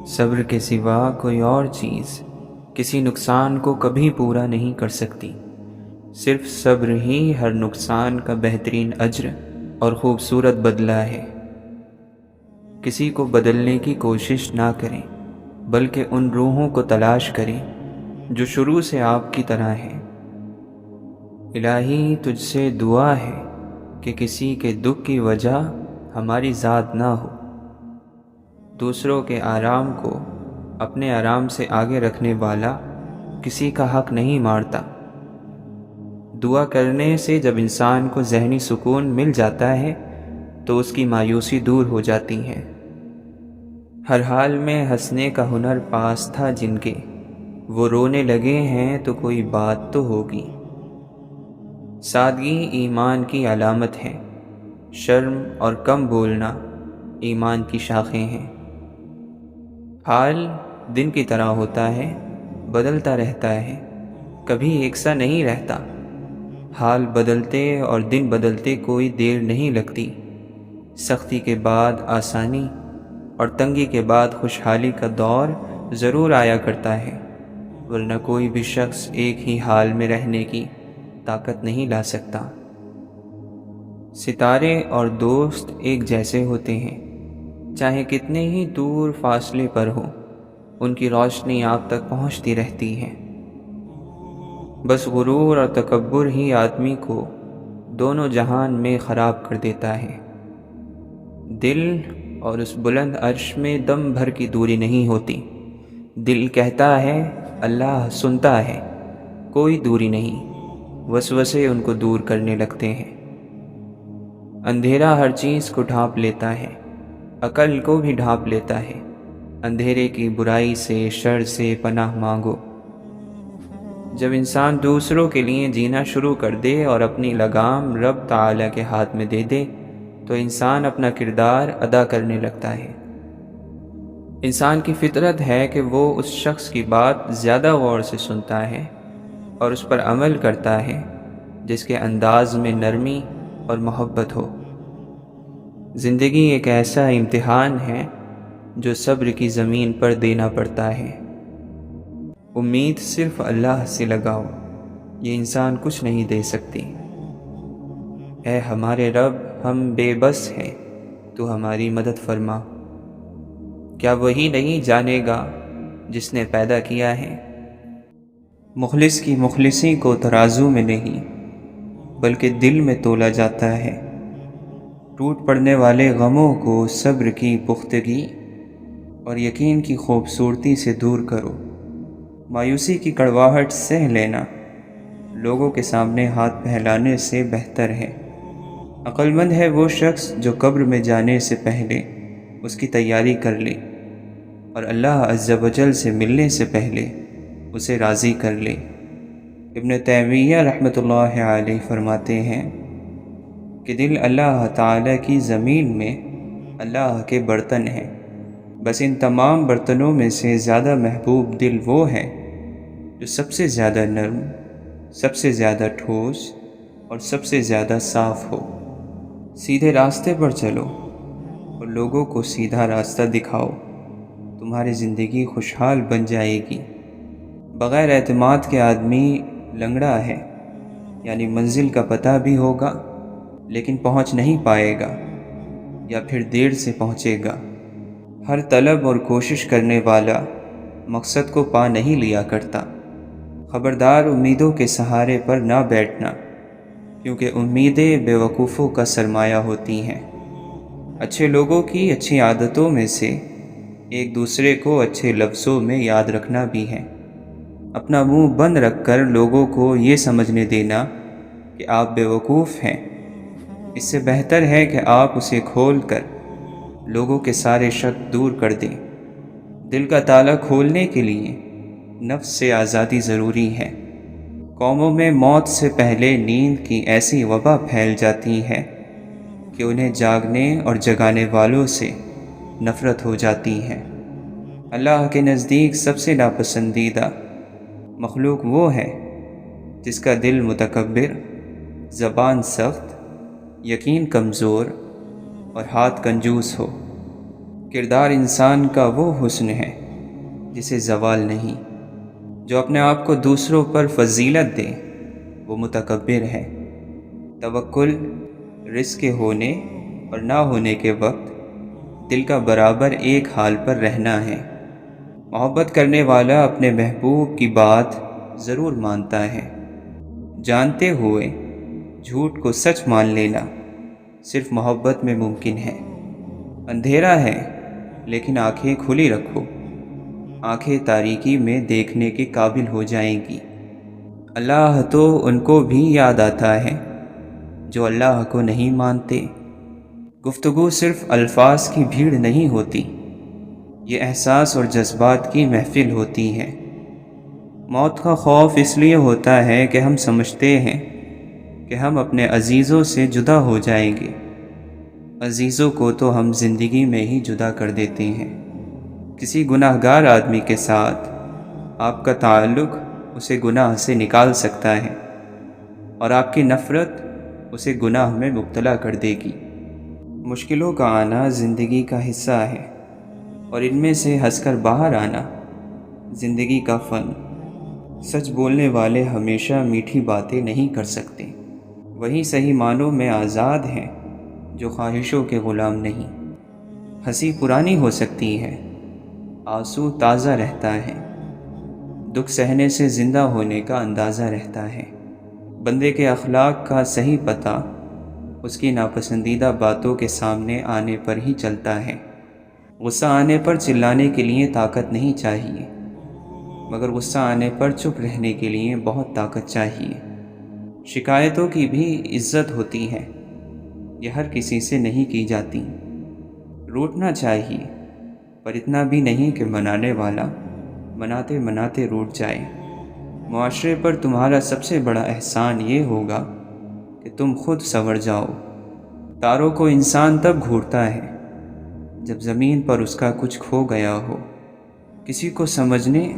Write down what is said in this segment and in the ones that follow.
صبر کے سوا کوئی اور چیز کسی نقصان کو کبھی پورا نہیں کر سکتی۔ صرف صبر ہی ہر نقصان کا بہترین اجر اور خوبصورت بدلہ ہے۔ کسی کو بدلنے کی کوشش نہ کریں، بلکہ ان روحوں کو تلاش کریں جو شروع سے آپ کی طرح ہیں۔ الہی تجھ سے دعا ہے کہ کسی کے دکھ کی وجہ ہماری ذات نہ ہو۔ دوسروں کے آرام کو اپنے آرام سے آگے رکھنے والا کسی کا حق نہیں مارتا۔ دعا کرنے سے جب انسان کو ذہنی سکون مل جاتا ہے تو اس کی مایوسی دور ہو جاتی ہے۔ ہر حال میں ہنسنے کا ہنر پاس تھا جن کے، وہ رونے لگے ہیں تو کوئی بات تو ہوگی۔ سادگی ایمان کی علامت ہے، شرم اور کم بولنا ایمان کی شاخیں ہیں۔ حال دن کی طرح ہوتا ہے، بدلتا رہتا ہے، کبھی یکساں نہیں رہتا۔ حال بدلتے اور دن بدلتے کوئی دیر نہیں لگتی۔ سختی کے بعد آسانی اور تنگی کے بعد خوشحالی کا دور ضرور آیا کرتا ہے، ورنہ کوئی بھی شخص ایک ہی حال میں رہنے کی طاقت نہیں لا سکتا۔ ستارے اور دوست ایک جیسے ہوتے ہیں، چاہے کتنے ہی دور فاصلے پر ہو، ان کی روشنی آپ تک پہنچتی رہتی ہے۔ بس غرور اور تکبر ہی آدمی کو دونوں جہان میں خراب کر دیتا ہے۔ دل اور اس بلند عرش میں دم بھر کی دوری نہیں ہوتی۔ دل کہتا ہے اللہ سنتا ہے، کوئی دوری نہیں، وسوسے ان کو دور کرنے لگتے ہیں۔ اندھیرا ہر چیز کو ڈھانپ لیتا ہے، عقل کو بھی ڈھانپ لیتا ہے۔ اندھیرے کی برائی سے، شر سے پناہ مانگو۔ جب انسان دوسروں کے لیے جینا شروع کر دے اور اپنی لگام رب تعالیٰ کے ہاتھ میں دے دے تو انسان اپنا کردار ادا کرنے لگتا ہے۔ انسان کی فطرت ہے کہ وہ اس شخص کی بات زیادہ غور سے سنتا ہے اور اس پر عمل کرتا ہے جس کے انداز میں نرمی اور محبت ہو۔ زندگی ایک ایسا امتحان ہے جو صبر کی زمین پر دینا پڑتا ہے۔ امید صرف اللہ سے لگاؤ، یہ انسان کچھ نہیں دے سکتی۔ اے ہمارے رب، ہم بے بس ہیں، تو ہماری مدد فرما۔ کیا وہی نہیں جانے گا جس نے پیدا کیا ہے؟ مخلص کی مخلصی کو ترازو میں نہیں بلکہ دل میں تولا جاتا ہے۔ ٹوٹ پڑنے والے غموں کو صبر کی پختگی اور یقین کی خوبصورتی سے دور کرو۔ مایوسی کی کڑواہٹ سہ لینا لوگوں کے سامنے ہاتھ پھیلانے سے بہتر ہے۔ عقل مند ہے وہ شخص جو قبر میں جانے سے پہلے اس کی تیاری کر لے اور اللہ عز و جل سے ملنے سے پہلے اسے راضی کر لے۔ ابن تیمیہ رحمۃ اللہ علیہ فرماتے ہیں کہ دل اللہ تعالیٰ کی زمین میں اللہ کے برتن ہیں، بس ان تمام برتنوں میں سے زیادہ محبوب دل وہ ہے جو سب سے زیادہ نرم، سب سے زیادہ ٹھوس اور سب سے زیادہ صاف ہو۔ سیدھے راستے پر چلو اور لوگوں کو سیدھا راستہ دکھاؤ، تمہاری زندگی خوشحال بن جائے گی۔ بغیر اعتماد کے آدمی لنگڑا ہے، یعنی منزل کا پتہ بھی ہوگا لیکن پہنچ نہیں پائے گا یا پھر دیر سے پہنچے گا۔ ہر طلب اور کوشش کرنے والا مقصد کو پا نہیں لیا کرتا۔ خبردار امیدوں کے سہارے پر نہ بیٹھنا، کیونکہ امیدیں بے وقوفوں کا سرمایہ ہوتی ہیں۔ اچھے لوگوں کی اچھی عادتوں میں سے ایک دوسرے کو اچھے لفظوں میں یاد رکھنا بھی ہے۔ اپنا منہ بند رکھ کر لوگوں کو یہ سمجھنے دینا کہ آپ بے وقوف ہیں، اس سے بہتر ہے کہ آپ اسے کھول کر لوگوں کے سارے شک دور کر دیں۔ دل کا تالا کھولنے کے لیے نفس سے آزادی ضروری ہے۔ قوموں میں موت سے پہلے نیند کی ایسی وبا پھیل جاتی ہے کہ انہیں جاگنے اور جگانے والوں سے نفرت ہو جاتی ہے۔ اللہ کے نزدیک سب سے ناپسندیدہ مخلوق وہ ہے جس کا دل متکبر، زبان سخت، یقین کمزور اور ہاتھ کنجوس ہو۔ کردار انسان کا وہ حسن ہے جسے زوال نہیں۔ جو اپنے آپ کو دوسروں پر فضیلت دے وہ متکبر ہے۔ توکل رزق کے ہونے اور نہ ہونے کے وقت دل کا برابر ایک حال پر رہنا ہے۔ محبت کرنے والا اپنے محبوب کی بات ضرور مانتا ہے۔ جانتے ہوئے جھوٹ کو سچ مان لینا صرف محبت میں ممکن ہے۔ اندھیرا ہے لیکن آنکھیں کھلی رکھو، آنکھیں تاریکی میں دیکھنے کے قابل ہو جائیں گی۔ اللہ تو ان کو بھی یاد آتا ہے جو اللہ کو نہیں مانتے۔ گفتگو صرف الفاظ کی بھیڑ نہیں ہوتی، یہ احساس اور جذبات کی محفل ہوتی ہے۔ موت کا خوف اس لیے ہوتا ہے کہ ہم سمجھتے ہیں کہ ہم اپنے عزیزوں سے جدا ہو جائیں گے۔ عزیزوں کو تو ہم زندگی میں ہی جدا کر دیتے ہیں۔ کسی گناہ گار آدمی کے ساتھ آپ کا تعلق اسے گناہ سے نکال سکتا ہے اور آپ کی نفرت اسے گناہ میں مبتلا کر دے گی۔ مشکلوں کا آنا زندگی کا حصہ ہے اور ان میں سے ہنس کر باہر آنا زندگی کا فن۔ سچ بولنے والے ہمیشہ میٹھی باتیں نہیں کر سکتے، وہی صحیح معنوں میں آزاد ہیں جو خواہشوں کے غلام نہیں۔ ہنسی پرانی ہو سکتی ہے، آنسو تازہ رہتا ہے، دکھ سہنے سے زندہ ہونے کا اندازہ رہتا ہے۔ بندے کے اخلاق کا صحیح پتہ اس کی ناپسندیدہ باتوں کے سامنے آنے پر ہی چلتا ہے۔ غصہ آنے پر چلانے کے لیے طاقت نہیں چاہیے، مگر غصہ آنے پر چپ رہنے کے لیے بہت طاقت چاہیے۔ شکایتوں کی بھی عزت ہوتی ہے، یہ ہر کسی سے نہیں کی جاتی۔ روٹنا چاہیے پر اتنا بھی نہیں کہ منانے والا مناتے مناتے روٹ جائے۔ معاشرے پر تمہارا سب سے بڑا احسان یہ ہوگا کہ تم خود سنور جاؤ۔ تاروں کو انسان تب گھورتا ہے جب زمین پر اس کا کچھ کھو گیا ہو۔ کسی کو سمجھنے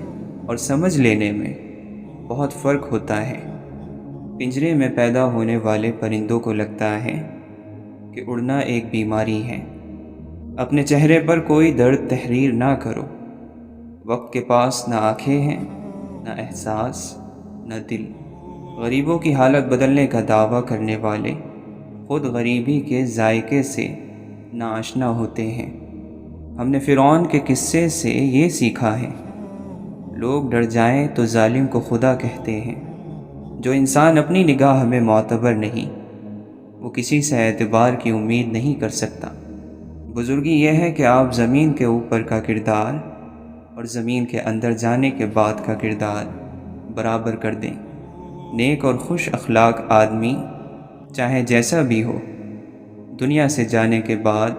اور سمجھ لینے میں بہت فرق ہوتا ہے۔ پنجرے میں پیدا ہونے والے پرندوں کو لگتا ہے کہ اڑنا ایک بیماری ہے۔ اپنے چہرے پر کوئی درد تحریر نہ کرو۔ وقت کے پاس نہ آنکھیں ہیں، نہ احساس، نہ دل۔ غریبوں کی حالت بدلنے کا دعویٰ کرنے والے خود غریبی کے ذائقے سے ناآشنا ہوتے ہیں۔ ہم نے فرعون کے قصے سے یہ سیکھا ہے، لوگ ڈر جائیں تو ظالم کو خدا کہتے ہیں۔ جو انسان اپنی نگاہ میں معتبر نہیں، وہ کسی سے اعتبار کی امید نہیں کر سکتا۔ بزرگی یہ ہے کہ آپ زمین کے اوپر کا کردار اور زمین کے اندر جانے کے بعد کا کردار برابر کر دیں۔ نیک اور خوش اخلاق آدمی چاہے جیسا بھی ہو، دنیا سے جانے کے بعد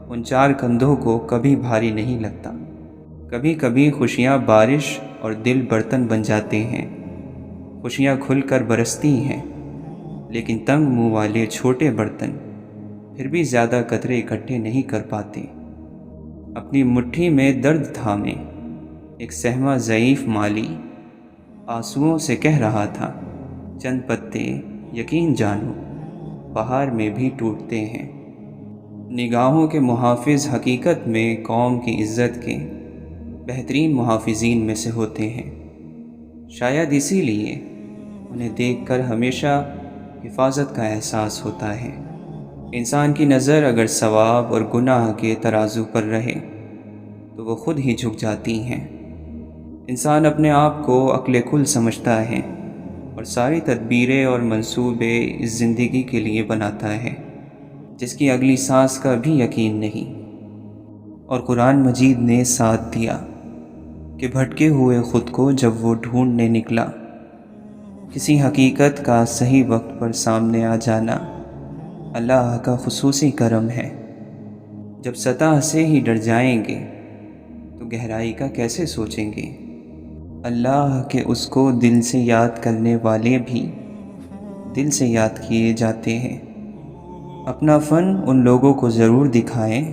ان چار کندھوں کو کبھی بھاری نہیں لگتا۔ کبھی کبھی خوشیاں بارش اور دل برتن بن جاتے ہیں۔ خوشیاں کھل کر برستی ہیں، لیکن تنگ منہ والے چھوٹے برتن پھر بھی زیادہ قطرے اکٹھے نہیں کر پاتے۔ اپنی مٹھی میں درد تھامے ایک سہمہ ضعیف مالی آنسوؤں سے کہہ رہا تھا، چند پتے یقین جانو بہار میں بھی ٹوٹتے ہیں۔ نگاہوں کے محافظ حقیقت میں قوم کی عزت کے بہترین محافظین میں سے ہوتے ہیں۔ شاید اسی لیے انہیں دیکھ کر ہمیشہ حفاظت کا احساس ہوتا ہے۔ انسان کی نظر اگر ثواب اور گناہ کے ترازو پر رہے تو وہ خود ہی جھک جاتی ہیں۔ انسان اپنے آپ کو عقل کل سمجھتا ہے اور ساری تدبیریں اور منصوبے اس زندگی کے لیے بناتا ہے جس کی اگلی سانس کا بھی یقین نہیں۔ اور قرآن مجید نے ساتھ دیا کہ بھٹکے ہوئے خود کو جب وہ ڈھونڈنے نکلا، کسی حقیقت کا صحیح وقت پر سامنے آ جانا اللہ کا خصوصی کرم ہے۔ جب سطح سے ہی ڈر جائیں گے تو گہرائی کا کیسے سوچیں گے؟ اللہ کے اس کو دل سے یاد کرنے والے بھی دل سے یاد کیے جاتے ہیں۔ اپنا فن ان لوگوں کو ضرور دکھائیں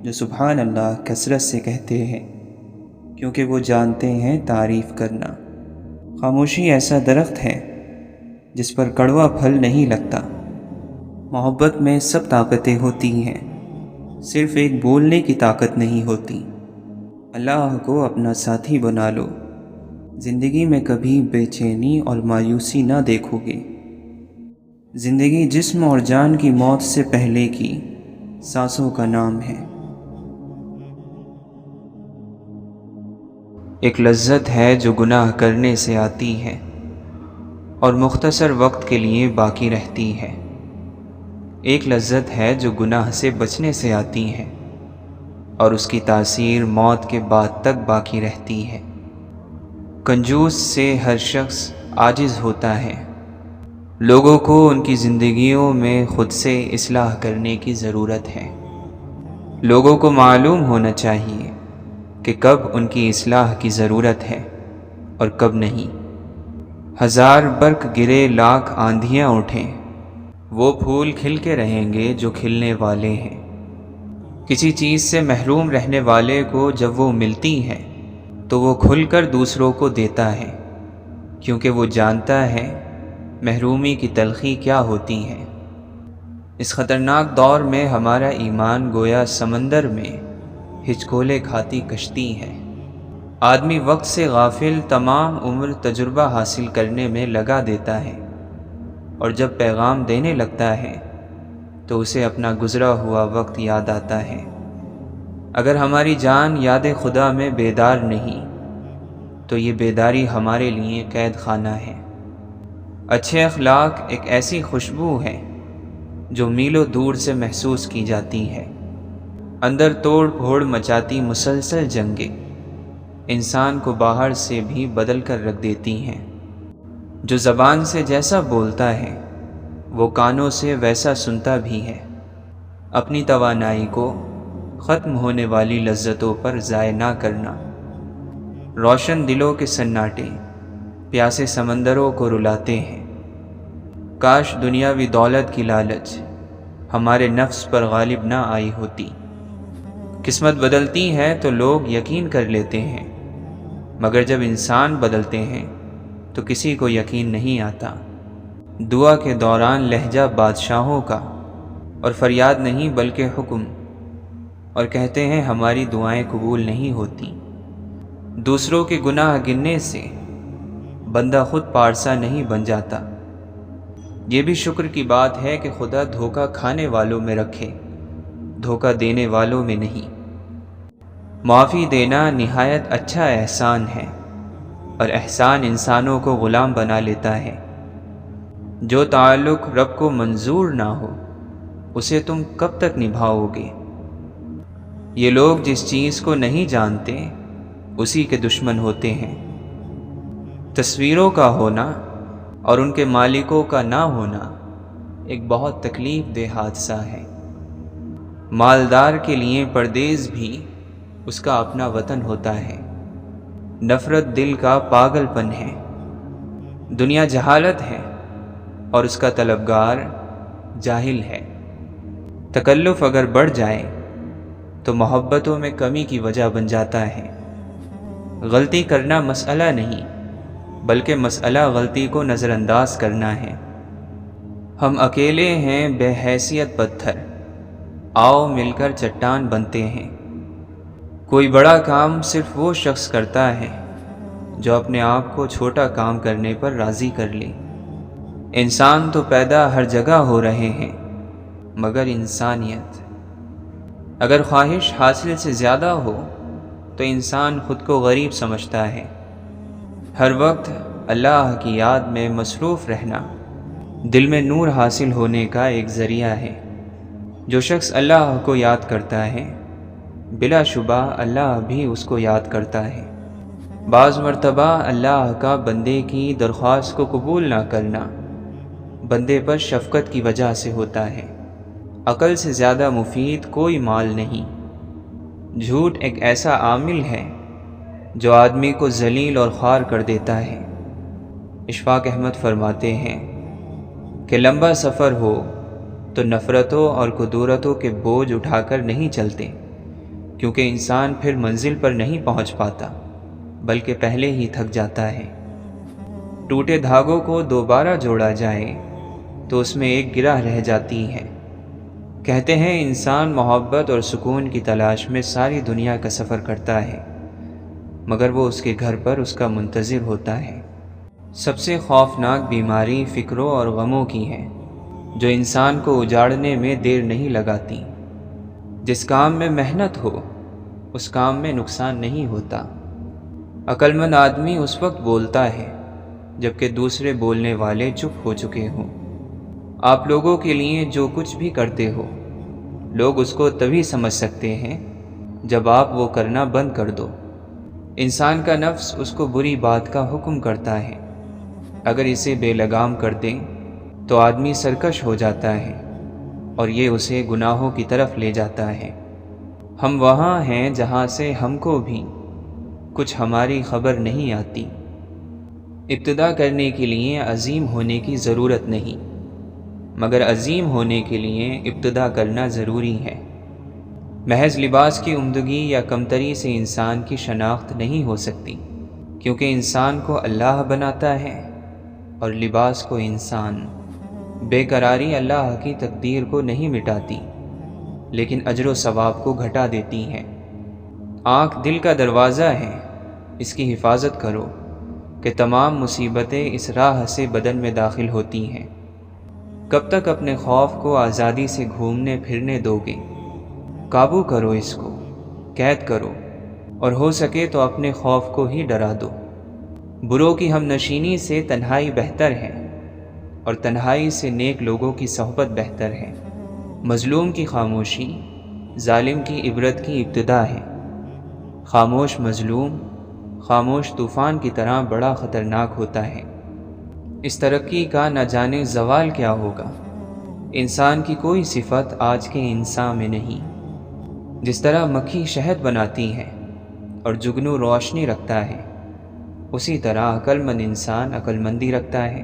جو سبحان اللہ کثرت سے کہتے ہیں، کیونکہ وہ جانتے ہیں تعریف کرنا۔ خاموشی ایسا درخت ہے جس پر کڑوا پھل نہیں لگتا۔ محبت میں سب طاقتیں ہوتی ہیں، صرف ایک بولنے کی طاقت نہیں ہوتی۔ اللہ کو اپنا ساتھی بنا لو، زندگی میں کبھی بے چینی اور مایوسی نہ دیکھو گے۔ زندگی جسم اور جان کی موت سے پہلے کی سانسوں کا نام ہے۔ ایک لذت ہے جو گناہ کرنے سے آتی ہے اور مختصر وقت کے لیے باقی رہتی ہے۔ ایک لذت ہے جو گناہ سے بچنے سے آتی ہے اور اس کی تاثیر موت کے بعد تک باقی رہتی ہے۔ کنجوس سے ہر شخص عاجز ہوتا ہے۔ لوگوں کو ان کی زندگیوں میں خود سے اصلاح کرنے کی ضرورت ہے۔ لوگوں کو معلوم ہونا چاہیے کہ کب ان کی اصلاح کی ضرورت ہے اور کب نہیں۔ ہزار برق گرے، لاکھ آندھیاں اٹھیں، وہ پھول کھل کے رہیں گے جو کھلنے والے ہیں۔ کسی چیز سے محروم رہنے والے کو جب وہ ملتی ہے تو وہ کھل کر دوسروں کو دیتا ہے، کیونکہ وہ جانتا ہے محرومی کی تلخی کیا ہوتی ہے۔ اس خطرناک دور میں ہمارا ایمان گویا سمندر میں ہچکولے کھاتی کشتی ہے۔ آدمی وقت سے غافل تمام عمر تجربہ حاصل کرنے میں لگا دیتا ہے، اور جب پیغام دینے لگتا ہے تو اسے اپنا گزرا ہوا وقت یاد آتا ہے۔ اگر ہماری جان یاد خدا میں بیدار نہیں تو یہ بیداری ہمارے لیے قید خانہ ہے۔ اچھے اخلاق ایک ایسی خوشبو ہے جو میلوں دور سے محسوس کی جاتی ہے۔ اندر توڑ پھوڑ مچاتی مسلسل جنگیں انسان کو باہر سے بھی بدل کر رکھ دیتی ہیں۔ جو زبان سے جیسا بولتا ہے وہ کانوں سے ویسا سنتا بھی ہے۔ اپنی توانائی کو ختم ہونے والی لذتوں پر ضائع نہ کرنا۔ روشن دلوں کے سناٹے پیاسے سمندروں کو رلاتے ہیں۔ کاش دنیاوی دولت کی لالچ ہمارے نفس پر غالب نہ آئی ہوتی۔ قسمت بدلتی ہے تو لوگ یقین کر لیتے ہیں، مگر جب انسان بدلتے ہیں تو کسی کو یقین نہیں آتا۔ دعا کے دوران لہجہ بادشاہوں کا اور فریاد نہیں بلکہ حکم، اور کہتے ہیں ہماری دعائیں قبول نہیں ہوتی۔ دوسروں کے گناہ گننے سے بندہ خود پارسا نہیں بن جاتا۔ یہ بھی شکر کی بات ہے کہ خدا دھوکہ کھانے والوں میں رکھے، دھوکہ دینے والوں میں نہیں۔ معافی دینا نہایت اچھا احسان ہے، اور احسان انسانوں کو غلام بنا لیتا ہے۔ جو تعلق رب کو منظور نہ ہو اسے تم کب تک نبھاؤ گے؟ یہ لوگ جس چیز کو نہیں جانتے اسی کے دشمن ہوتے ہیں۔ تصویروں کا ہونا اور ان کے مالکوں کا نہ ہونا ایک بہت تکلیف دہ حادثہ ہے۔ مالدار کے لیے پردیس بھی اس کا اپنا وطن ہوتا ہے۔ نفرت دل کا پاگل پن ہے۔ دنیا جہالت ہے اور اس کا طلبگار جاہل ہے۔ تکلف اگر بڑھ جائے تو محبتوں میں کمی کی وجہ بن جاتا ہے۔ غلطی کرنا مسئلہ نہیں بلکہ مسئلہ غلطی کو نظر انداز کرنا ہے۔ ہم اکیلے ہیں بے حیثیت پتھر، آؤ مل کر چٹان بنتے ہیں۔ کوئی بڑا کام صرف وہ شخص کرتا ہے جو اپنے آپ کو چھوٹا کام کرنے پر راضی کر لے۔ انسان تو پیدا ہر جگہ ہو رہے ہیں، مگر انسانیت اگر خواہش حاصل سے زیادہ ہو تو انسان خود کو غریب سمجھتا ہے۔ ہر وقت اللہ کی یاد میں مصروف رہنا دل میں نور حاصل ہونے کا ایک ذریعہ ہے۔ جو شخص اللہ کو یاد کرتا ہے بلا شبہ اللہ بھی اس کو یاد کرتا ہے۔ بعض مرتبہ اللہ کا بندے کی درخواست کو قبول نہ کرنا بندے پر شفقت کی وجہ سے ہوتا ہے۔ عقل سے زیادہ مفید کوئی مال نہیں۔ جھوٹ ایک ایسا عامل ہے جو آدمی کو ذلیل اور خوار کر دیتا ہے۔ اشفاق احمد فرماتے ہیں کہ لمبا سفر ہو تو نفرتوں اور کدورتوں کے بوجھ اٹھا کر نہیں چلتے، کیونکہ انسان پھر منزل پر نہیں پہنچ پاتا بلکہ پہلے ہی تھک جاتا ہے۔ ٹوٹے دھاگوں کو دوبارہ جوڑا جائے تو اس میں ایک گرہ رہ جاتی ہے۔ کہتے ہیں انسان محبت اور سکون کی تلاش میں ساری دنیا کا سفر کرتا ہے، مگر وہ اس کے گھر پر اس کا منتظر ہوتا ہے۔ سب سے خوفناک بیماری فکروں اور غموں کی ہے، جو انسان کو اجاڑنے میں دیر نہیں لگاتی۔ جس کام میں محنت ہو اس کام میں نقصان نہیں ہوتا۔ عقل مند آدمی اس وقت بولتا ہے جبکہ دوسرے بولنے والے چپ ہو چکے ہوں۔ آپ لوگوں کے لیے جو کچھ بھی کرتے ہو، لوگ اس کو تبھی سمجھ سکتے ہیں جب آپ وہ کرنا بند کر دو۔ انسان کا نفس اس کو بری بات کا حکم کرتا ہے، اگر اسے بے لگام کر دیں تو آدمی سرکش ہو جاتا ہے اور یہ اسے گناہوں کی طرف لے جاتا ہے۔ ہم وہاں ہیں جہاں سے ہم کو بھی کچھ ہماری خبر نہیں آتی۔ ابتدا کرنے کے لیے عظیم ہونے کی ضرورت نہیں، مگر عظیم ہونے کے لیے ابتدا کرنا ضروری ہے۔ محض لباس کی عمدگی یا کمتری سے انسان کی شناخت نہیں ہو سکتی، کیونکہ انسان کو اللہ بناتا ہے اور لباس کو انسان۔ بے قراری اللہ کی تقدیر کو نہیں مٹاتی، لیکن اجر و ثواب کو گھٹا دیتی ہے۔ آنکھ دل کا دروازہ ہے، اس کی حفاظت کرو کہ تمام مصیبتیں اس راہ سے بدن میں داخل ہوتی ہیں۔ کب تک اپنے خوف کو آزادی سے گھومنے پھرنے دو گے؟ قابو کرو اس کو، قید کرو، اور ہو سکے تو اپنے خوف کو ہی ڈرا دو۔ بروں کی ہم نشینی سے تنہائی بہتر ہے، اور تنہائی سے نیک لوگوں کی صحبت بہتر ہے۔ مظلوم کی خاموشی ظالم کی عبرت کی ابتدا ہے۔ خاموش مظلوم خاموش طوفان کی طرح بڑا خطرناک ہوتا ہے۔ اس ترقی کا نہ جانے زوال کیا ہوگا۔ انسان کی کوئی صفت آج کے انسان میں نہیں۔ جس طرح مکھی شہد بناتی ہے اور جگنو روشنی رکھتا ہے، اسی طرح عقل مند انسان عقل مندی رکھتا ہے۔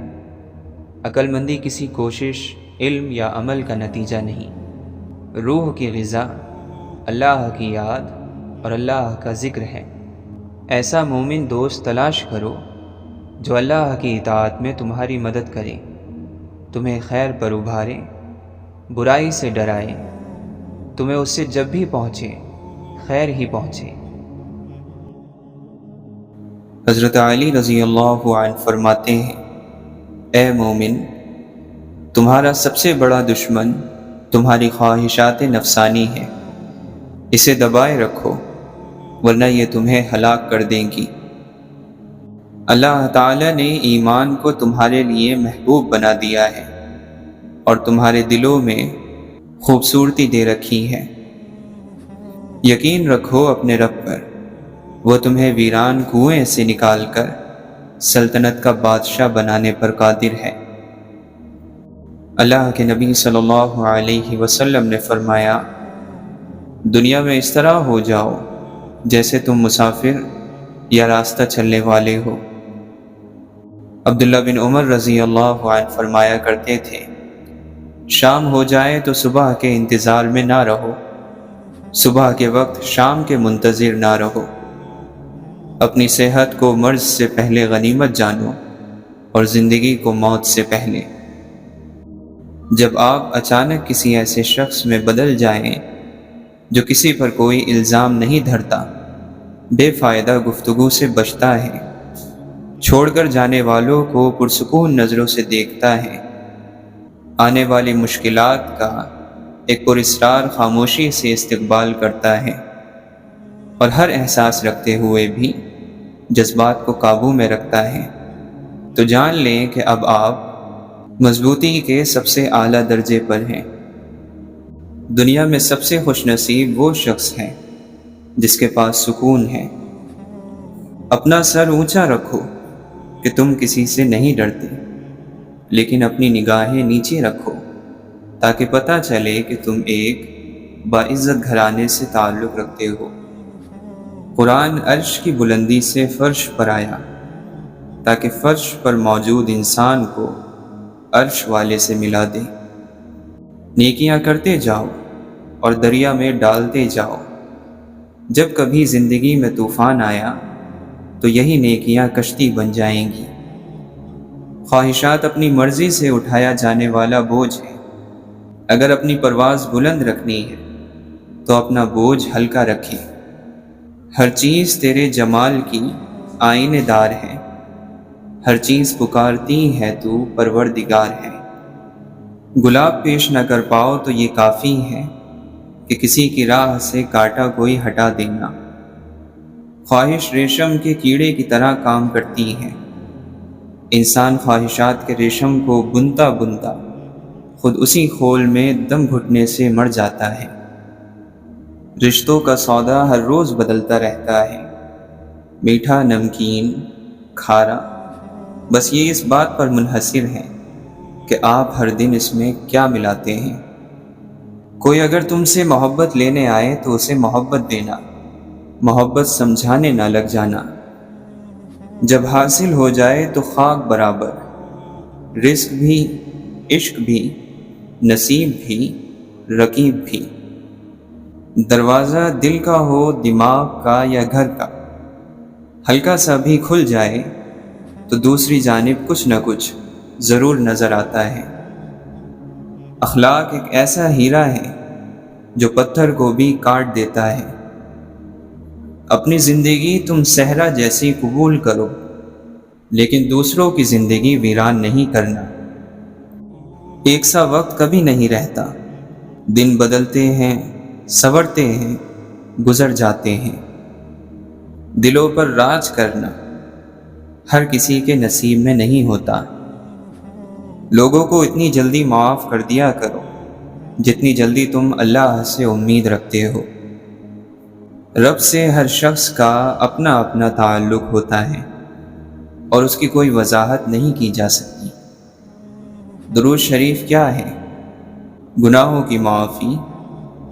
عقل مندی کسی کوشش، علم یا عمل کا نتیجہ نہیں۔ روح کی غذا اللہ کی یاد اور اللہ کا ذکر ہے۔ ایسا مومن دوست تلاش کرو جو اللہ کی اطاعت میں تمہاری مدد کرے، تمہیں خیر پر ابھارے، برائی سے ڈرائے، تمہیں اس سے جب بھی پہنچے خیر ہی پہنچے۔ حضرت علی رضی اللہ عنہ فرماتے ہیں، اے مومن، تمہارا سب سے بڑا دشمن تمہاری خواہشات نفسانی ہے، اسے دبائے رکھو ورنہ یہ تمہیں ہلاک کر دیں گی۔ اللہ تعالیٰ نے ایمان کو تمہارے لیے محبوب بنا دیا ہے اور تمہارے دلوں میں خوبصورتی دے رکھی ہے۔ یقین رکھو اپنے رب پر، وہ تمہیں ویران کنویں سے نکال کر سلطنت کا بادشاہ بنانے پر قادر ہے۔ اللہ کے نبی صلی اللہ علیہ وسلم نے فرمایا، دنیا میں اس طرح ہو جاؤ جیسے تم مسافر یا راستہ چلنے والے ہو۔ عبداللہ بن عمر رضی اللہ عنہ فرمایا کرتے تھے، شام ہو جائے تو صبح کے انتظار میں نہ رہو، صبح کے وقت شام کے منتظر نہ رہو۔ اپنی صحت کو مرض سے پہلے غنیمت جانو اور زندگی کو موت سے پہلے۔ جب آپ اچانک کسی ایسے شخص میں بدل جائیں جو کسی پر کوئی الزام نہیں دھرتا، بے فائدہ گفتگو سے بچتا ہے، چھوڑ کر جانے والوں کو پرسکون نظروں سے دیکھتا ہے، آنے والی مشکلات کا ایک پراسرار خاموشی سے استقبال کرتا ہے، اور ہر احساس رکھتے ہوئے بھی جذبات کو قابو میں رکھتا ہے، تو جان لیں کہ اب آپ مضبوطی کے سب سے اعلیٰ درجے پر ہیں۔ دنیا میں سب سے خوش نصیب وہ شخص ہے جس کے پاس سکون ہے۔ اپنا سر اونچا رکھو کہ تم کسی سے نہیں ڈرتے، لیکن اپنی نگاہیں نیچے رکھو تاکہ پتہ چلے کہ تم ایک باعزت گھرانے سے تعلق رکھتے ہو۔ قرآن عرش کی بلندی سے فرش پر آیا تاکہ فرش پر موجود انسان کو عرش والے سے ملا دے۔ نیکیاں کرتے جاؤ اور دریا میں ڈالتے جاؤ۔ جب کبھی زندگی میں طوفان آیا تو یہی نیکیاں کشتی بن جائیں گی۔ خواہشات اپنی مرضی سے اٹھایا جانے والا بوجھ ہے، اگر اپنی پرواز بلند رکھنی ہے تو اپنا بوجھ ہلکا رکھے۔ ہر چیز تیرے جمال کی آئینے دار ہے، ہر چیز پکارتی ہے تو پروردگار ہے۔ گلاب پیش نہ کر پاؤ تو یہ کافی ہے کہ کسی کی راہ سے کانٹا کوئی ہٹا دینا۔ خواہش ریشم کے کیڑے کی طرح کام کرتی ہے، انسان خواہشات کے ریشم کو بنتا بنتا خود اسی خول میں دم گھٹنے سے مر جاتا ہے۔ رشتوں کا سودا ہر روز بدلتا رہتا ہے، میٹھا، نمکین، کھارا، بس یہ اس بات پر منحصر ہے کہ آپ ہر دن اس میں کیا ملاتے ہیں۔ کوئی اگر تم سے محبت لینے آئے تو اسے محبت دینا، محبت سمجھانے نہ لگ جانا۔ جب حاصل ہو جائے تو خاک برابر، رزق بھی، عشق بھی، نصیب بھی، رقیب بھی۔ دروازہ دل کا ہو، دماغ کا یا گھر کا، ہلکا سا بھی کھل جائے تو دوسری جانب کچھ نہ کچھ ضرور نظر آتا ہے۔ اخلاق ایک ایسا ہیرا ہے جو پتھر کو بھی کاٹ دیتا ہے۔ اپنی زندگی تم صحرا جیسی قبول کرو، لیکن دوسروں کی زندگی ویران نہیں کرنا۔ ایک سا وقت کبھی نہیں رہتا، دن بدلتے ہیں، سنورتے ہیں، گزر جاتے ہیں۔ دلوں پر راج کرنا ہر کسی کے نصیب میں نہیں ہوتا۔ لوگوں کو اتنی جلدی معاف کر دیا کرو جتنی جلدی تم اللہ سے امید رکھتے ہو۔ رب سے ہر شخص کا اپنا اپنا تعلق ہوتا ہے اور اس کی کوئی وضاحت نہیں کی جا سکتی۔ درود شریف کیا ہے؟ گناہوں کی معافی،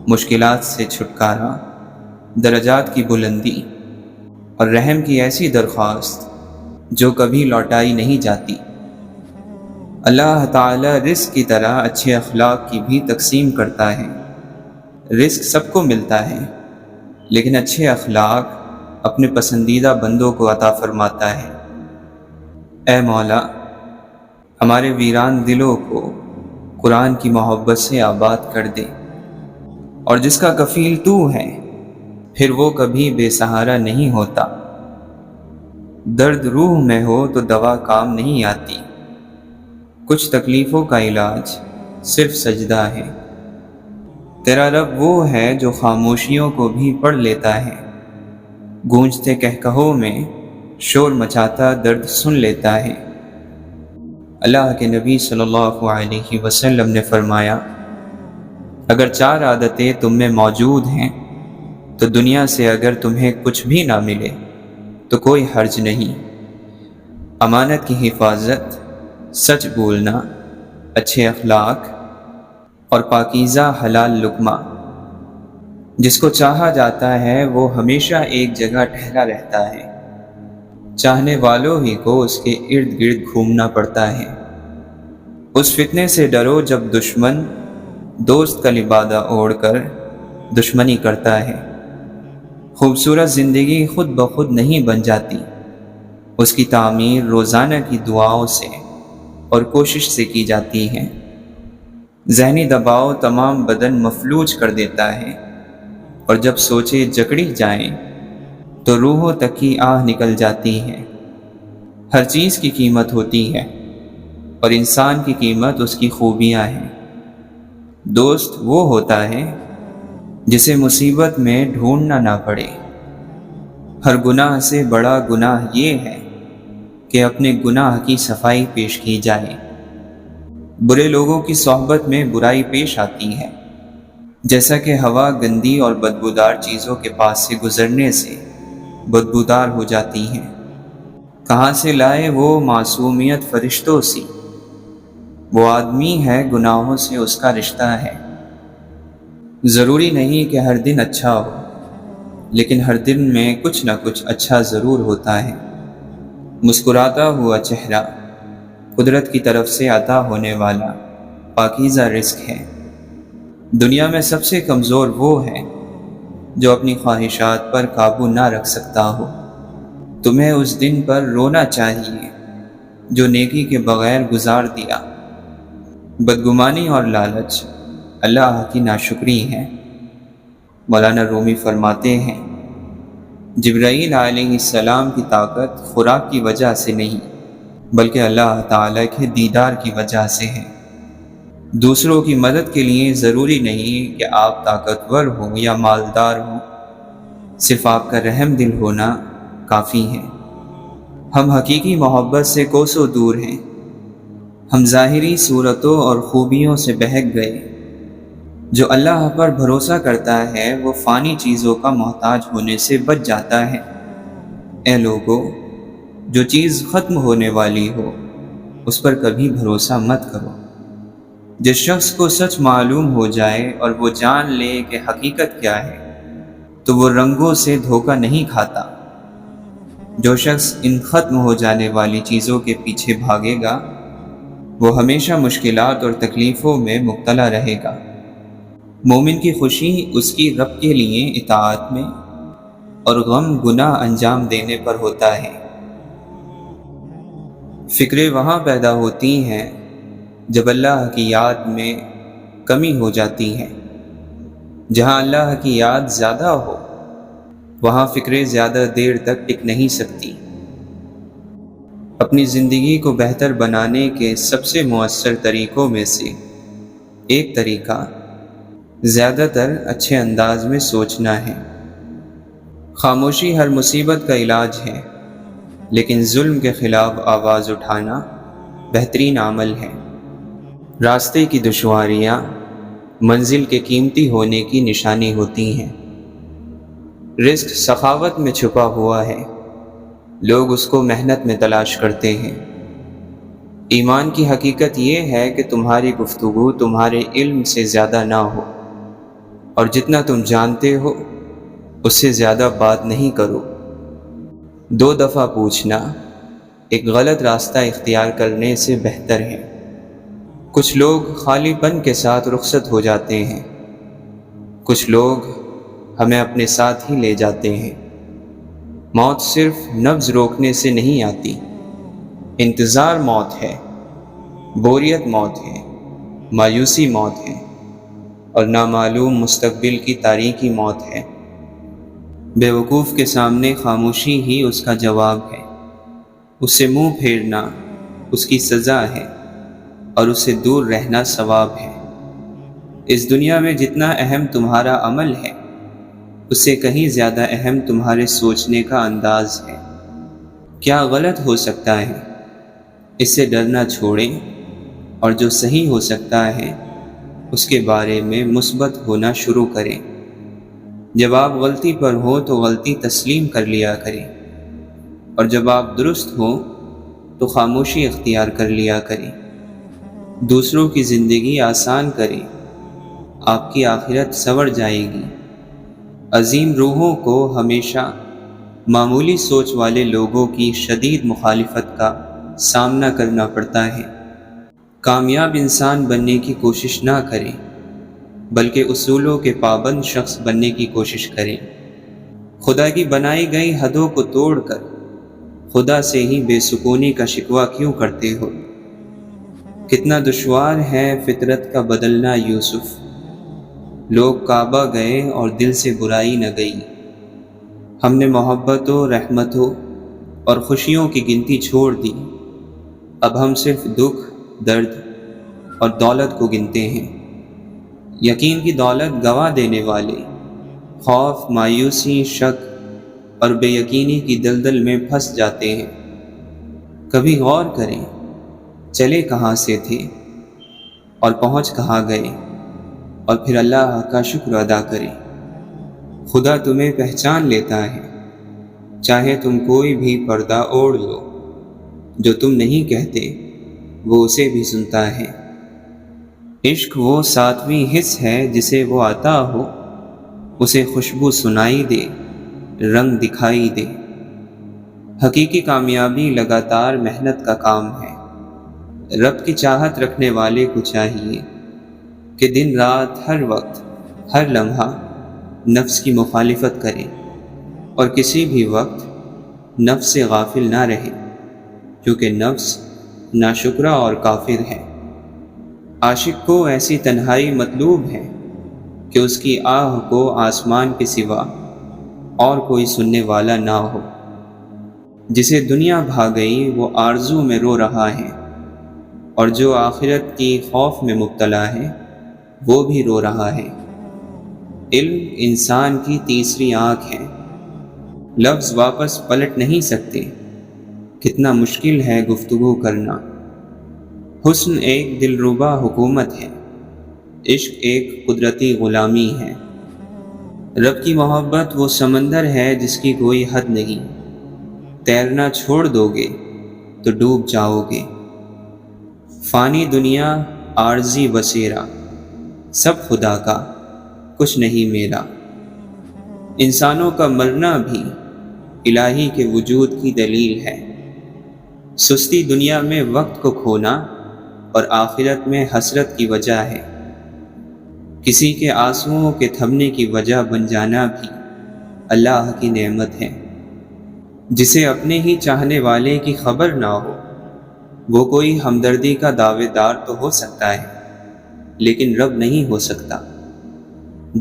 مشکلات سے چھٹکارا، درجات کی بلندی اور رحم کی ایسی درخواست جو کبھی لوٹائی نہیں جاتی۔ اللہ تعالی رزق کی طرح اچھے اخلاق کی بھی تقسیم کرتا ہے۔ رزق سب کو ملتا ہے، لیکن اچھے اخلاق اپنے پسندیدہ بندوں کو عطا فرماتا ہے۔ اے مولا، ہمارے ویران دلوں کو قرآن کی محبت سے آباد کر دے، اور جس کا کفیل تو ہے پھر وہ کبھی بے سہارا نہیں ہوتا۔ درد روح میں ہو تو دوا کام نہیں آتی، کچھ تکلیفوں کا علاج صرف سجدہ ہے۔ تیرا رب وہ ہے جو خاموشیوں کو بھی پڑھ لیتا ہے، گونجتے کہکہوں میں شور مچاتا درد سن لیتا ہے۔ اللہ کے نبی صلی اللہ علیہ وسلم نے فرمایا، اگر 4 عادتیں تم میں موجود ہیں تو دنیا سے اگر تمہیں کچھ بھی نہ ملے تو کوئی حرج نہیں۔ امانت کی حفاظت، سچ بولنا، اچھے اخلاق اور پاکیزہ حلال لقمہ۔ جس کو چاہا جاتا ہے وہ ہمیشہ ایک جگہ ٹھہرا رہتا ہے، چاہنے والوں ہی کو اس کے ارد گرد گھومنا پڑتا ہے۔ اس فتنے سے ڈرو جب دشمن دوست کا لبادہ اوڑھ کر دشمنی کرتا ہے۔ خوبصورت زندگی خود بخود نہیں بن جاتی، اس کی تعمیر روزانہ کی دعاؤں سے اور کوشش سے کی جاتی ہے۔ ذہنی دباؤ تمام بدن مفلوج کر دیتا ہے، اور جب سوچے جکڑی جائیں تو روحوں تک کی آہ نکل جاتی ہے۔ ہر چیز کی قیمت ہوتی ہے، اور انسان کی قیمت اس کی خوبیاں ہیں۔ دوست وہ ہوتا ہے جسے مصیبت میں ڈھونڈنا نہ پڑے۔ ہر گناہ سے بڑا گناہ یہ ہے کہ اپنے گناہ کی صفائی پیش کی جائے۔ برے لوگوں کی صحبت میں برائی پیش آتی ہے، جیسا کہ ہوا گندی اور بدبودار چیزوں کے پاس سے گزرنے سے بدبودار ہو جاتی ہے۔ کہاں سے لائے وہ معصومیت فرشتوں سی، وہ آدمی ہے گناہوں سے اس کا رشتہ ہے۔ ضروری نہیں کہ ہر دن اچھا ہو، لیکن ہر دن میں کچھ نہ کچھ اچھا ضرور ہوتا ہے۔ مسکراتا ہوا چہرہ قدرت کی طرف سے عطا ہونے والا پاکیزہ رزق ہے۔ دنیا میں سب سے کمزور وہ ہے جو اپنی خواہشات پر قابو نہ رکھ سکتا ہو۔ تمہیں اس دن پر رونا چاہیے جو نیکی کے بغیر گزار دیا۔ بدگمانی اور لالچ اللہ کی ناشکری ہے۔ مولانا رومی فرماتے ہیں جبرائیل علیہ السلام کی طاقت خوراک کی وجہ سے نہیں بلکہ اللہ تعالیٰ کے دیدار کی وجہ سے ہے۔ دوسروں کی مدد کے لیے ضروری نہیں کہ آپ طاقتور ہوں یا مالدار ہوں، صرف آپ کا رحم دل ہونا کافی ہے۔ ہم حقیقی محبت سے کوسوں دور ہیں، ہم ظاہری صورتوں اور خوبیوں سے بہک گئے۔ جو اللہ پر بھروسہ کرتا ہے وہ فانی چیزوں کا محتاج ہونے سے بچ جاتا ہے۔ اے لوگو، جو چیز ختم ہونے والی ہو اس پر کبھی بھروسہ مت کرو۔ جس شخص کو سچ معلوم ہو جائے اور وہ جان لے کہ حقیقت کیا ہے تو وہ رنگوں سے دھوکہ نہیں کھاتا۔ جو شخص ان ختم ہو جانے والی چیزوں کے پیچھے بھاگے گا وہ ہمیشہ مشکلات اور تکلیفوں میں مبتلا رہے گا۔ مومن کی خوشی اس کی رب کے لیے اطاعت میں اور غم گناہ انجام دینے پر ہوتا ہے۔ فکریں وہاں پیدا ہوتی ہیں جب اللہ کی یاد میں کمی ہو جاتی ہے۔ جہاں اللہ کی یاد زیادہ ہو وہاں فکریں زیادہ دیر تک ٹک نہیں سکتی۔ اپنی زندگی کو بہتر بنانے کے سب سے مؤثر طریقوں میں سے ایک طریقہ زیادہ تر اچھے انداز میں سوچنا ہے۔ خاموشی ہر مصیبت کا علاج ہے، لیکن ظلم کے خلاف آواز اٹھانا بہترین عمل ہے۔ راستے کی دشواریاں منزل کے قیمتی ہونے کی نشانی ہوتی ہیں۔ رزق سخاوت میں چھپا ہوا ہے، لوگ اس کو محنت میں تلاش کرتے ہیں۔ ایمان کی حقیقت یہ ہے کہ تمہاری گفتگو تمہارے علم سے زیادہ نہ ہو، اور جتنا تم جانتے ہو اس سے زیادہ بات نہیں کرو۔ 2 دفعہ پوچھنا ایک غلط راستہ اختیار کرنے سے بہتر ہے۔ کچھ لوگ خالی پن کے ساتھ رخصت ہو جاتے ہیں، کچھ لوگ ہمیں اپنے ساتھ ہی لے جاتے ہیں۔ موت صرف نبض روکنے سے نہیں آتی، انتظار موت ہے، بوریت موت ہے، مایوسی موت ہے، اور نامعلوم مستقبل کی تاریکی موت ہے۔ بے وقوف کے سامنے خاموشی ہی اس کا جواب ہے، اس سے منہ پھیرنا اس کی سزا ہے اور اس سے دور رہنا ثواب ہے۔ اس دنیا میں جتنا اہم تمہارا عمل ہے اس سے کہیں زیادہ اہم تمہارے سوچنے کا انداز ہے۔ کیا غلط ہو سکتا ہے اس سے ڈرنا چھوڑیں، اور جو صحیح ہو سکتا ہے اس کے بارے میں مثبت ہونا شروع کریں۔ جب آپ غلطی پر ہو تو غلطی تسلیم کر لیا کریں، اور جب آپ درست ہو تو خاموشی اختیار کر لیا کریں۔ دوسروں کی زندگی آسان کریں، آپ کی آخرت سنور جائے گی۔ عظیم روحوں کو ہمیشہ معمولی سوچ والے لوگوں کی شدید مخالفت کا سامنا کرنا پڑتا ہے۔ کامیاب انسان بننے کی کوشش نہ کریں، بلکہ اصولوں کے پابند شخص بننے کی کوشش کریں۔ خدا کی بنائی گئی حدوں کو توڑ کر خدا سے ہی بے سکونی کا شکوہ کیوں کرتے ہو؟ کتنا دشوار ہے فطرت کا بدلنا یوسف، لوگ کعبہ گئے اور دل سے برائی نہ گئی۔ ہم نے محبتوں، رحمتوں اور خوشیوں کی گنتی چھوڑ دی، اب ہم صرف دکھ، درد اور دولت کو گنتے ہیں۔ یقین کی دولت گنوا دینے والے خوف، مایوسی، شک اور بے یقینی کی دلدل میں پھنس جاتے ہیں۔ کبھی غور کریں، چلے کہاں سے تھے اور پہنچ کہاں گئے، اور پھر اللہ کا شکر ادا کریں۔ خدا تمہیں پہچان لیتا ہے، چاہے تم کوئی بھی پردہ اوڑھ لو، جو تم نہیں کہتے وہ اسے بھی سنتا ہے۔ عشق وہ 7ویں حس ہے جسے وہ عطا ہو، اسے خوشبو سنائی دے، رنگ دکھائی دے۔ حقیقی کامیابی لگاتار محنت کا کام ہے۔ رب کی چاہت رکھنے والے کو چاہیے کہ دن رات، ہر وقت، ہر لمحہ نفس کی مخالفت کرے، اور کسی بھی وقت نفس سے غافل نہ رہے، کیونکہ نفس ناشکرا اور کافر ہے۔ عاشق کو ایسی تنہائی مطلوب ہے کہ اس کی آہ کو آسمان کے سوا اور کوئی سننے والا نہ ہو۔ جسے دنیا بھا گئی وہ آرزو میں رو رہا ہے، اور جو آخرت کی خوف میں مبتلا ہے وہ بھی رو رہا ہے۔ علم انسان کی تیسری آنکھ ہے، لفظ واپس پلٹ نہیں سکتے، کتنا مشکل ہے گفتگو کرنا۔ حسن ایک دلربا حکومت ہے، عشق ایک قدرتی غلامی ہے۔ رب کی محبت وہ سمندر ہے جس کی کوئی حد نہیں، تیرنا چھوڑ دو گے تو ڈوب جاؤ گے۔ فانی دنیا عارضی بسیرا، سب خدا کا کچھ نہیں میرا۔ انسانوں کا مرنا بھی الہی کے وجود کی دلیل ہے۔ سستی دنیا میں وقت کو کھونا اور آخرت میں حسرت کی وجہ ہے۔ کسی کے آنسوؤں کے تھمنے کی وجہ بن جانا بھی اللہ کی نعمت ہے۔ جسے اپنے ہی چاہنے والے کی خبر نہ ہو، وہ کوئی ہمدردی کا دعوے دار تو ہو سکتا ہے لیکن رب نہیں ہو سکتا۔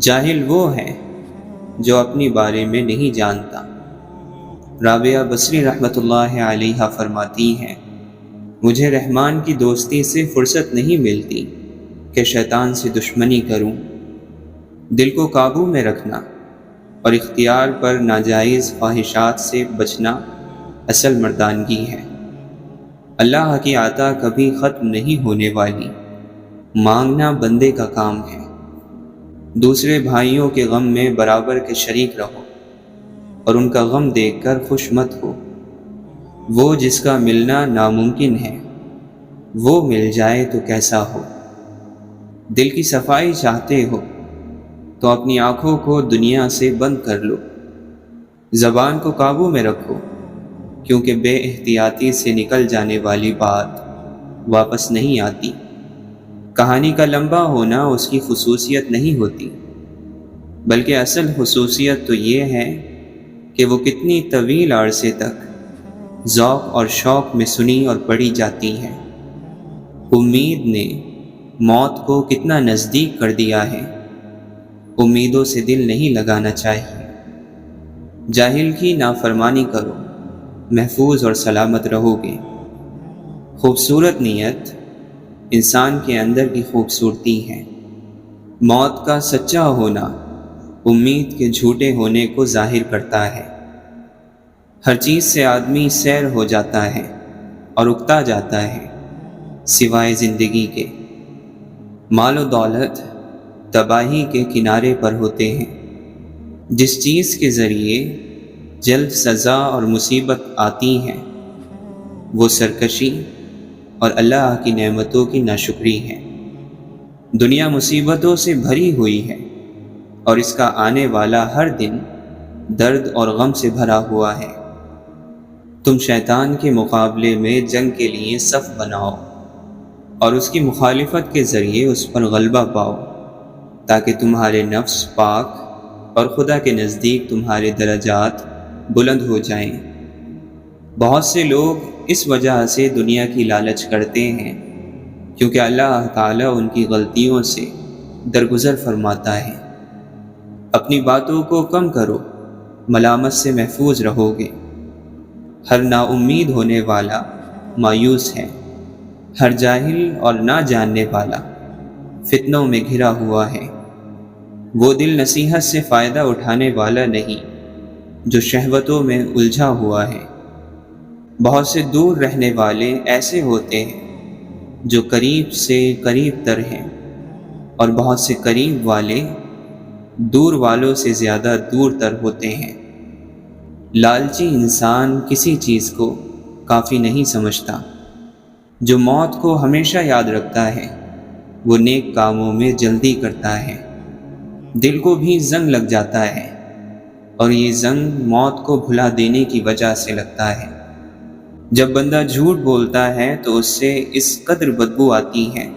جاہل وہ ہے جو اپنی بارے میں نہیں جانتا۔ رابعہ بصری رحمۃ اللہ علیہا فرماتی ہیں، مجھے رحمان کی دوستی سے فرصت نہیں ملتی کہ شیطان سے دشمنی کروں۔ دل کو قابو میں رکھنا اور اختیار پر ناجائز خواہشات سے بچنا اصل مردانگی ہے۔ اللہ کی عطا کبھی ختم نہیں ہونے والی، مانگنا بندے کا کام ہے۔ دوسرے بھائیوں کے غم میں برابر کے شریک رہو اور ان کا غم دیکھ کر خوش مت ہو۔ وہ جس کا ملنا ناممکن ہے، وہ مل جائے تو کیسا ہو۔ دل کی صفائی چاہتے ہو تو اپنی آنکھوں کو دنیا سے بند کر لو۔ زبان کو قابو میں رکھو، کیونکہ بے احتیاطی سے نکل جانے والی بات واپس نہیں آتی۔ کہانی کا لمبا ہونا اس کی خصوصیت نہیں ہوتی، بلکہ اصل خصوصیت تو یہ ہے کہ وہ کتنی طویل عرصے تک ذوق اور شوق میں سنی اور پڑھی جاتی ہے۔ امید نے موت کو کتنا نزدیک کر دیا ہے، امیدوں سے دل نہیں لگانا چاہیے۔ جاہل کی نافرمانی کرو، محفوظ اور سلامت رہو گے۔ خوبصورت نیت انسان کے اندر کی خوبصورتی ہے۔ موت کا سچا ہونا امید کے جھوٹے ہونے کو ظاہر کرتا ہے۔ ہر چیز سے آدمی سیر ہو جاتا ہے اور اکتا جاتا ہے سوائے زندگی کے۔ مال و دولت تباہی کے کنارے پر ہوتے ہیں۔ جس چیز کے ذریعے جلد سزا اور مصیبت آتی ہے وہ سرکشی اور اللہ کی نعمتوں کی ناشکری ہے۔ دنیا مصیبتوں سے بھری ہوئی ہے اور اس کا آنے والا ہر دن درد اور غم سے بھرا ہوا ہے۔ تم شیطان کے مقابلے میں جنگ کے لیے صف بناؤ اور اس کی مخالفت کے ذریعے اس پر غلبہ پاؤ، تاکہ تمہارے نفس پاک اور خدا کے نزدیک تمہارے درجات بلند ہو جائیں۔ بہت سے لوگ اس وجہ سے دنیا کی لالچ کرتے ہیں کیونکہ اللہ تعالیٰ ان کی غلطیوں سے درگزر فرماتا ہے۔ اپنی باتوں کو کم کرو، ملامت سے محفوظ رہو گے۔ ہر نا امید ہونے والا مایوس ہے، ہر جاہل اور نہ جاننے والا فتنوں میں گھرا ہوا ہے۔ وہ دل نصیحت سے فائدہ اٹھانے والا نہیں جو شہوتوں میں الجھا ہوا ہے۔ بہت سے دور رہنے والے ایسے ہوتے ہیں جو قریب سے قریب تر ہیں، اور بہت سے قریب والے دور والوں سے زیادہ دور تر ہوتے ہیں۔ لالچی انسان کسی چیز کو کافی نہیں سمجھتا۔ جو موت کو ہمیشہ یاد رکھتا ہے وہ نیک کاموں میں جلدی کرتا ہے۔ دل کو بھی زنگ لگ جاتا ہے اور یہ زنگ موت کو بھلا دینے کی وجہ سے لگتا ہے۔ جب بندہ جھوٹ بولتا ہے تو اس سے اس قدر بدبو آتی ہے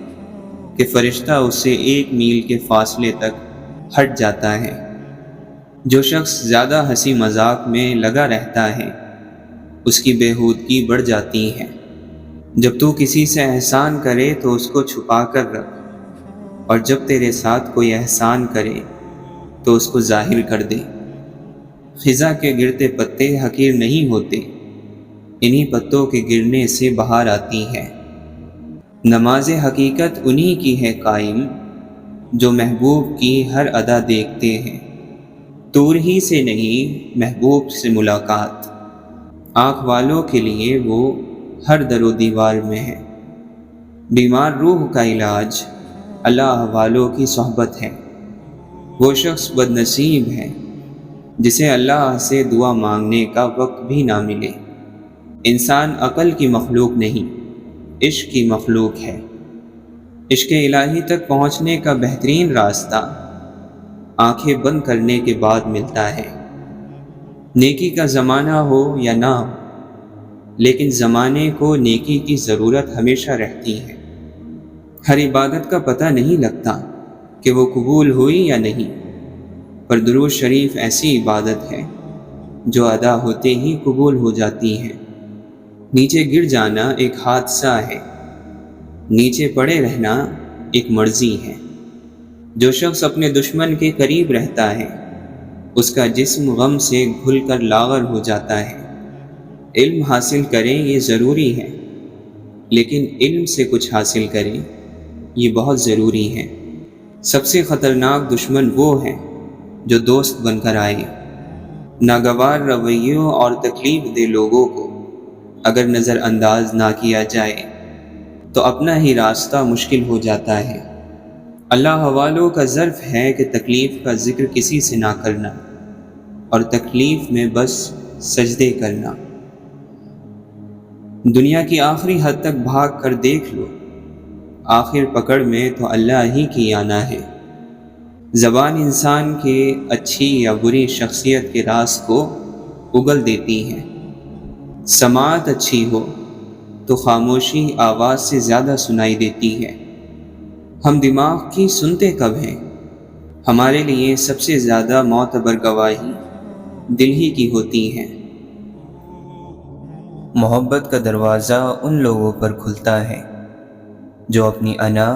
کہ فرشتہ اس سے 1 میل کے فاصلے تک ہٹ جاتا ہے۔ جو شخص زیادہ ہنسی مذاق میں لگا رہتا ہے اس کی بےہودگی بڑھ جاتی ہے۔ جب تو کسی سے احسان کرے تو اس کو چھپا کر رکھ، اور جب تیرے ساتھ کوئی احسان کرے تو اس کو ظاہر کر دے۔ خزاں کے گرتے پتے حقیر نہیں ہوتے، انہی پتوں کے گرنے سے بہار آتی ہے۔ نماز حقیقت انہی کی ہے قائم، جو محبوب کی ہر ادا دیکھتے ہیں۔ دور ہی سے نہیں محبوب سے ملاقات، آنکھ والوں کے لیے وہ ہر در و دیوار میں ہے۔ بیمار روح کا علاج اللہ والوں کی صحبت ہے۔ وہ شخص بد نصیب ہے جسے اللہ سے دعا مانگنے کا وقت بھی نہ ملے۔ انسان عقل کی مخلوق نہیں، عشق کی مخلوق ہے۔ عشق الہی تک پہنچنے کا بہترین راستہ آنکھیں بند کرنے کے بعد ملتا ہے۔ نیکی کا زمانہ ہو یا نہ ہو، لیکن زمانے کو نیکی کی ضرورت ہمیشہ رہتی ہے۔ ہر عبادت کا پتہ نہیں لگتا کہ وہ قبول ہوئی یا نہیں، پر درود شریف ایسی عبادت ہے جو ادا ہوتے ہی قبول ہو جاتی ہے۔ نیچے گر جانا ایک حادثہ ہے، نیچے پڑے رہنا ایک مرضی ہے۔ جو شخص اپنے دشمن کے قریب رہتا ہے اس کا جسم غم سے گھل کر لاغر ہو جاتا ہے۔ علم حاصل کریں یہ ضروری ہے، لیکن علم سے کچھ حاصل کریں یہ بہت ضروری ہے۔ سب سے خطرناک دشمن وہ ہے جو دوست بن کر آئے۔ ناگوار رویوں اور تکلیف دہ لوگوں کو اگر نظر انداز نہ کیا جائے تو اپنا ہی راستہ مشکل ہو جاتا ہے۔ اللہ والوں کا ظرف ہے کہ تکلیف کا ذکر کسی سے نہ کرنا، اور تکلیف میں بس سجدے کرنا۔ دنیا کی آخری حد تک بھاگ کر دیکھ لو، آخر پکڑ میں تو اللہ ہی کی آنا ہے۔ زبان انسان کے اچھی یا بری شخصیت کے راز کو اگل دیتی ہے۔ سماعت اچھی ہو تو خاموشی آواز سے زیادہ سنائی دیتی ہے۔ ہم دماغ کی سنتے کب ہیں؟ ہمارے لیے سب سے زیادہ معتبر گواہی دل ہی کی ہوتی ہے۔ محبت کا دروازہ ان لوگوں پر کھلتا ہے جو اپنی انا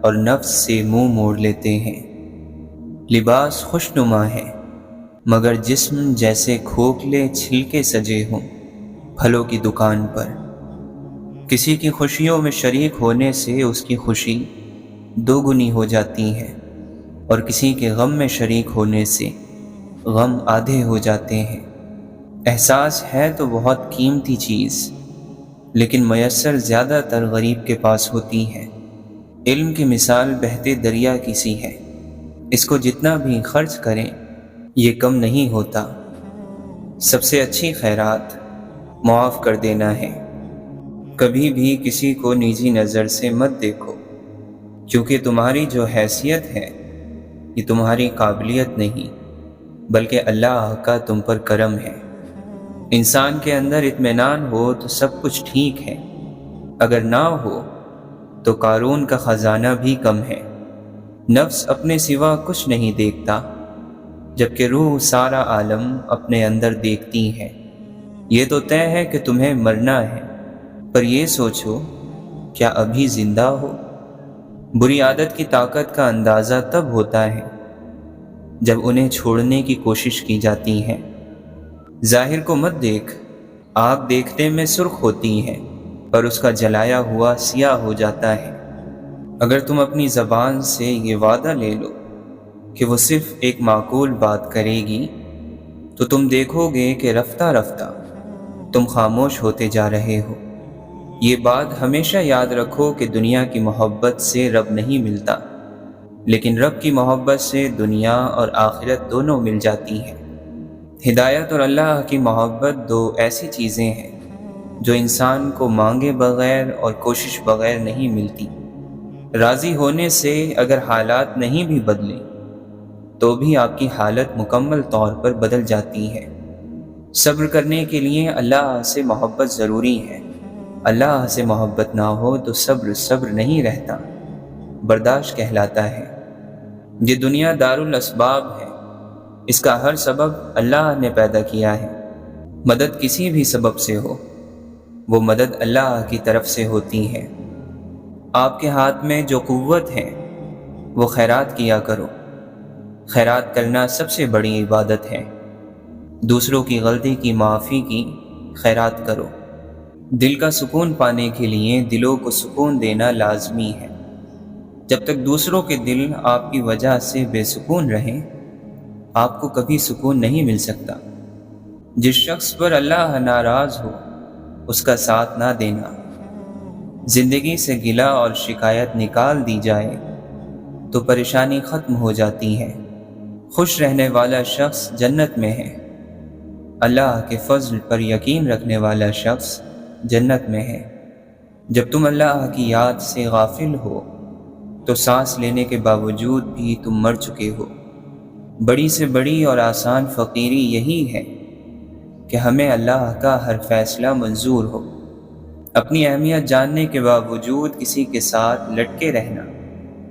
اور نفس سے منہ موڑ لیتے ہیں۔ لباس خوشنما ہے مگر جسم جیسے کھوکھلے چھلکے سجے ہوں پھلوں کی دکان پر۔ کسی کی خوشیوں میں شریک ہونے سے اس کی خوشی دو گنی ہو جاتی ہے، اور کسی کے غم میں شریک ہونے سے غم آدھے ہو جاتے ہیں۔ احساس ہے تو بہت قیمتی چیز، لیکن میسر زیادہ تر غریب کے پاس ہوتی ہے۔ علم کی مثال بہتے دریا کی سی ہے، اس کو جتنا بھی خرچ کریں یہ کم نہیں ہوتا۔ سب سے اچھی خیرات معاف کر دینا ہے۔ کبھی بھی کسی کو نجی نظر سے مت دیکھو، کیونکہ تمہاری جو حیثیت ہے یہ تمہاری قابلیت نہیں بلکہ اللہ کا تم پر کرم ہے۔ انسان کے اندر اطمینان ہو تو سب کچھ ٹھیک ہے، اگر نہ ہو تو قارون کا خزانہ بھی کم ہے۔ نفس اپنے سوا کچھ نہیں دیکھتا، جبکہ روح سارا عالم اپنے اندر دیکھتی ہے۔ یہ تو طے ہے کہ تمہیں مرنا ہے، پر یہ سوچو کیا ابھی زندہ ہو؟ بری عادت کی طاقت کا اندازہ تب ہوتا ہے جب انہیں چھوڑنے کی کوشش کی جاتی ہے۔ ظاہر کو مت دیکھ، آگ دیکھنے میں سرخ ہوتی ہے پر اس کا جلایا ہوا سیاہ ہو جاتا ہے۔ اگر تم اپنی زبان سے یہ وعدہ لے لو کہ وہ صرف ایک معقول بات کرے گی تو تم دیکھو گے کہ رفتہ رفتہ تم خاموش ہوتے جا رہے ہو۔ یہ بات ہمیشہ یاد رکھو کہ دنیا کی محبت سے رب نہیں ملتا، لیکن رب کی محبت سے دنیا اور آخرت دونوں مل جاتی ہیں۔ ہدایت اور اللہ کی محبت دو ایسی چیزیں ہیں جو انسان کو مانگے بغیر اور کوشش بغیر نہیں ملتی۔ راضی ہونے سے اگر حالات نہیں بھی بدلیں تو بھی آپ کی حالت مکمل طور پر بدل جاتی ہے۔ صبر کرنے کے لیے اللہ سے محبت ضروری ہے۔ اللہ سے محبت نہ ہو تو صبر نہیں رہتا، برداشت کہلاتا ہے۔ یہ دنیا دار الاسباب ہے، اس کا ہر سبب اللہ نے پیدا کیا ہے۔ مدد کسی بھی سبب سے ہو، وہ مدد اللہ کی طرف سے ہوتی ہے۔ آپ کے ہاتھ میں جو قوت ہے وہ خیرات کیا کرو۔ خیرات کرنا سب سے بڑی عبادت ہے۔ دوسروں کی غلطی کی معافی کی خیرات کرو۔ دل کا سکون پانے کے لیے دلوں کو سکون دینا لازمی ہے۔ جب تک دوسروں کے دل آپ کی وجہ سے بے سکون رہیں، آپ کو کبھی سکون نہیں مل سکتا۔ جس شخص پر اللہ ناراض ہو اس کا ساتھ نہ دینا۔ زندگی سے گلہ اور شکایت نکال دی جائے تو پریشانی ختم ہو جاتی ہے۔ خوش رہنے والا شخص جنت میں ہے۔ اللہ کے فضل پر یقین رکھنے والا شخص جنت میں ہے۔ جب تم اللہ کی یاد سے غافل ہو تو سانس لینے کے باوجود بھی تم مر چکے ہو۔ بڑی سے بڑی اور آسان فقیری یہی ہے کہ ہمیں اللہ کا ہر فیصلہ منظور ہو۔ اپنی اہمیت جاننے کے باوجود کسی کے ساتھ لٹکے رہنا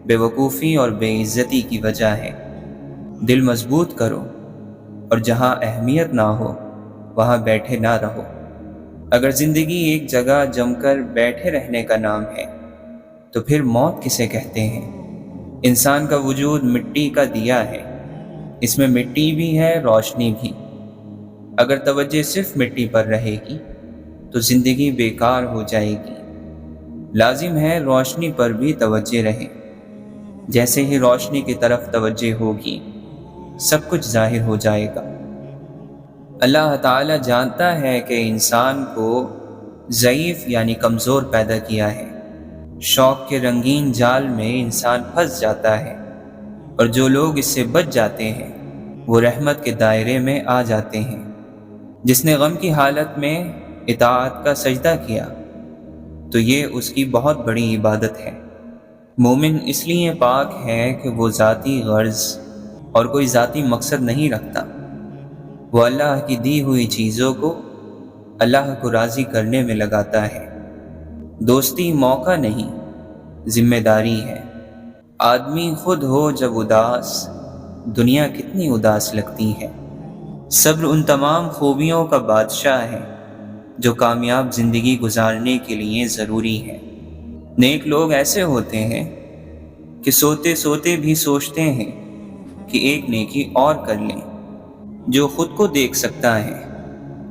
بے وقوفی اور بے عزتی کی وجہ ہے۔ دل مضبوط کرو اور جہاں اہمیت نہ ہو وہاں بیٹھے نہ رہو۔ اگر زندگی ایک جگہ جم کر بیٹھے رہنے کا نام ہے تو پھر موت کسے کہتے ہیں؟ انسان کا وجود مٹی کا دیا ہے، اس میں مٹی بھی ہے، روشنی بھی۔ اگر توجہ صرف مٹی پر رہے گی تو زندگی بیکار ہو جائے گی۔ لازم ہے روشنی پر بھی توجہ رہے۔ جیسے ہی روشنی کی طرف توجہ ہوگی سب کچھ ظاہر ہو جائے گا۔ اللہ تعالی جانتا ہے کہ انسان کو ضعیف یعنی کمزور پیدا کیا ہے۔ شوق کے رنگین جال میں انسان پھنس جاتا ہے، اور جو لوگ اس سے بچ جاتے ہیں وہ رحمت کے دائرے میں آ جاتے ہیں۔ جس نے غم کی حالت میں اطاعت کا سجدہ کیا تو یہ اس کی بہت بڑی عبادت ہے۔ مومن اس لیے پاک ہے کہ وہ ذاتی غرض اور کوئی ذاتی مقصد نہیں رکھتا۔ وہ اللہ کی دی ہوئی چیزوں کو اللہ کو راضی کرنے میں لگاتا ہے۔ دوستی موقع نہیں، ذمہ داری ہے۔ آدمی خود ہو جب اداس، دنیا کتنی اداس لگتی ہے۔ صبر ان تمام خوبیوں کا بادشاہ ہے جو کامیاب زندگی گزارنے کے لیے ضروری ہے۔ نیک لوگ ایسے ہوتے ہیں کہ سوتے سوتے بھی سوچتے ہیں کہ ایک نیکی اور کر لیں۔ جو خود کو دیکھ سکتا ہے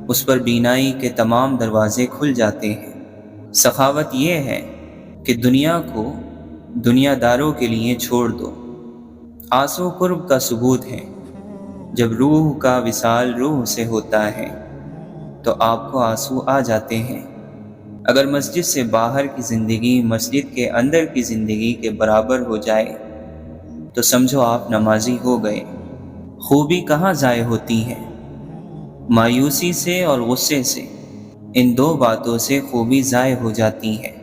اس پر بینائی کے تمام دروازے کھل جاتے ہیں۔ سخاوت یہ ہے کہ دنیا کو دنیا داروں کے لیے چھوڑ دو۔ آنسو قرب کا ثبوت ہے۔ جب روح کا وصال روح سے ہوتا ہے تو آپ کو آنسو آ جاتے ہیں۔ اگر مسجد سے باہر کی زندگی مسجد کے اندر کی زندگی کے برابر ہو جائے تو سمجھو آپ نمازی ہو گئے۔ خوبی کہاں ضائع ہوتی ہے؟ مایوسی سے اور غصے سے۔ ان دو باتوں سے خوبی ضائع ہو جاتی ہے۔